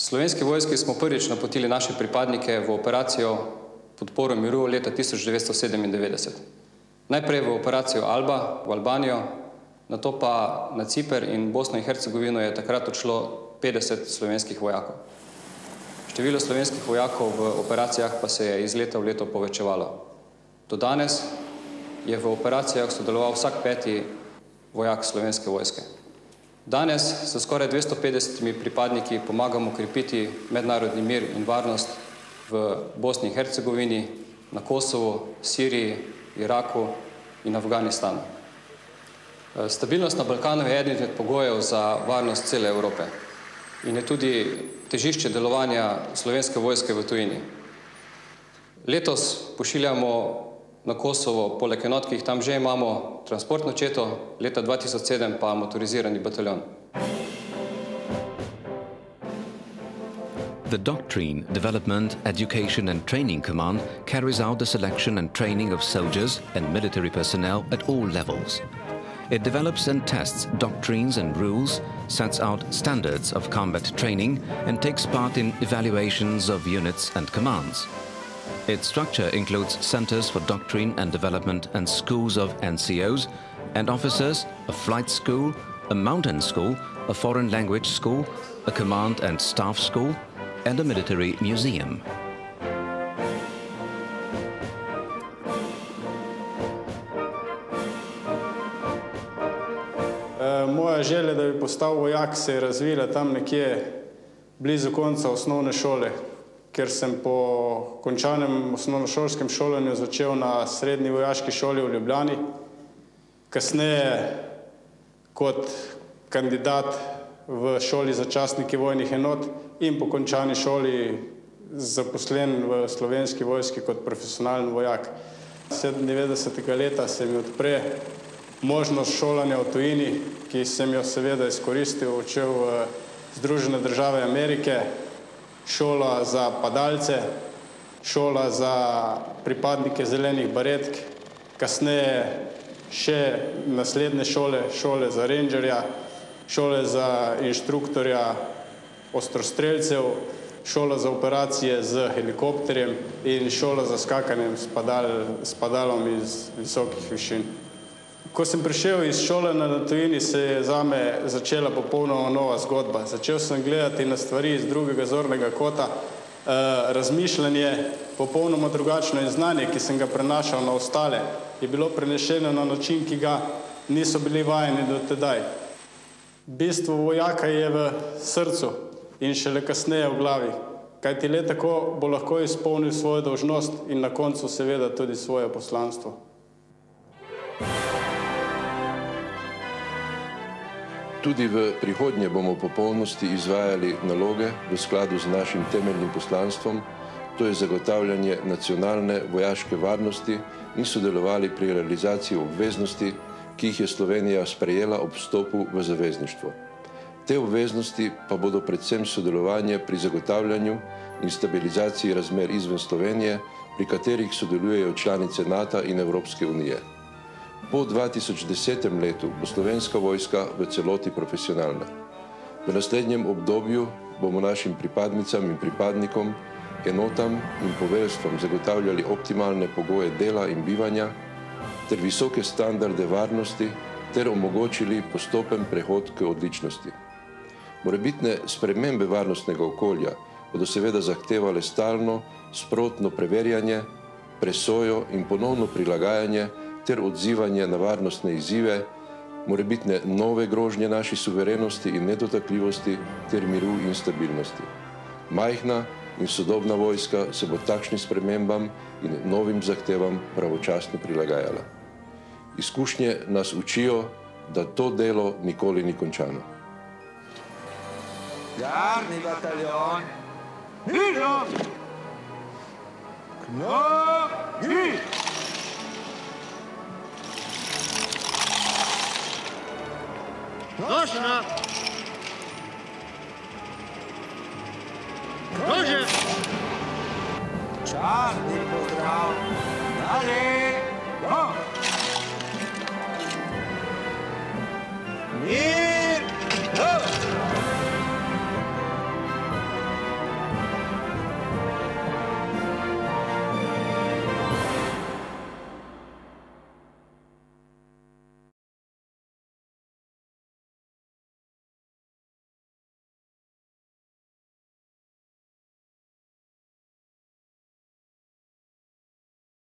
Slovenski vojski smo prvič napotili naše pripadnike v operacijo podporo miru leta 1997. Najprej v operacijo Alba v Albanijo, nato pa na Ciper in Bosno in Hercegovino je takrat odšlo 50 slovenskih vojakov. Število slovenskih vojakov v operacijah pa se je iz leta v leto povečevalo. Do danes je v operacijah sodeloval vsak 5. vojak Slovenske vojske. Danes s skoraj 250 pripadniki pomagamo krepiti mednarodni mir in varnost v Bosni in Hercegovini, na Kosovu, Siriji, Iraku in Afganistanu. Stabilnost na Balkanu je eden izmed pogojev za varnost cele Evrope in je tudi težišče delovanja Slovenske vojske v tujini. Letos pošiljamo na Kosovo, poleg enot, ki jih tam že imamo, transportno četo, leta 2007 pa motorizirani bataljon. The Doctrine, Development, Education and Training Command carries out the selection and training of soldiers and military personnel at all levels. It develops and tests doctrines and rules, sets out standards of combat training and takes part in evaluations of units and commands. Its structure includes centers for doctrine and development and schools of NCOs and officers, a flight school, a mountain school, a foreign language school, a command and staff school, and a military museum. Moja želja, da bi postal vojak, se je razvila tam nekje blizu konca osnovne šole, ker sem po končanem osnovnošolskem šolanju začel na srednji vojaški šoli v Ljubljani, kasneje kot kandidat v šoli za častnike vojnih enot in po končani šoli zaposlen v Slovenski vojski kot profesionalni vojak. 97. leta se mi odpre možnost šolanja v tujini, ki sem jo seveda izkoristil, odšel v Združene države Amerike, šola za padalce, šola za pripadnike zelenih baretk, kasneje še naslednje šole, šole za rangerja, šole za inštruktorja ostrostrelcev, šola za operacije z helikopterjem in šola za skakanjem s padalom iz visokih višin. Ko sem prišel iz šolanja na tujini, se je zame začela popolnoma nova zgodba. Začel sem gledati na stvari iz drugega zornega kota, razmišljanje popolnoma drugačno in znanje, ki sem ga prenašal na ostale, je bilo prenešeno na način, ki ga niso bili vajeni do tedaj. Bistvo vojaka je v srcu in šele kasneje v glavi, kajti le tako bo lahko izpolnil svojo dolžnost in na koncu seveda tudi svoje poslanstvo. Tudi v prihodnje bomo v popolnosti izvajali naloge v skladu z našim temeljnim poslanstvom, to je zagotavljanje nacionalne vojaške varnosti in sodelovali pri realizaciji obveznosti, ki jih je Slovenija sprejela ob vstopu v zavezništvo. Te obveznosti pa bodo predvsem sodelovanje pri zagotavljanju in stabilizaciji razmer izven Slovenije, pri katerih sodelujejo članice NATO in Evropske unije. Po 2010. letu bo Slovenska vojska v celoti profesionalna. V naslednjem obdobju bomo našim pripadnicam in pripadnikom, enotam in poveljstvom zagotavljali optimalne pogoje dela in bivanja ter visoke standarde varnosti ter omogočili postopen prehod k odličnosti. Morebitne spremembe varnostnega okolja bodo seveda zahtevale stalno, sprotno preverjanje, presojo in ponovno prilagajanje ter odzivanje na varnostne izzive, morebitne nove grožnje naši suverenosti in nedotakljivosti ter miru in stabilnosti. Majhna in sodobna vojska se bo takšnim spremembam in novim zahtevam pravočasno prilagajala. Izkušnje nas učijo, da to delo nikoli ni končano. Garni bataljon! Miro! Knogi! Nošna! Nože! Čarni pozdrav! Dalej!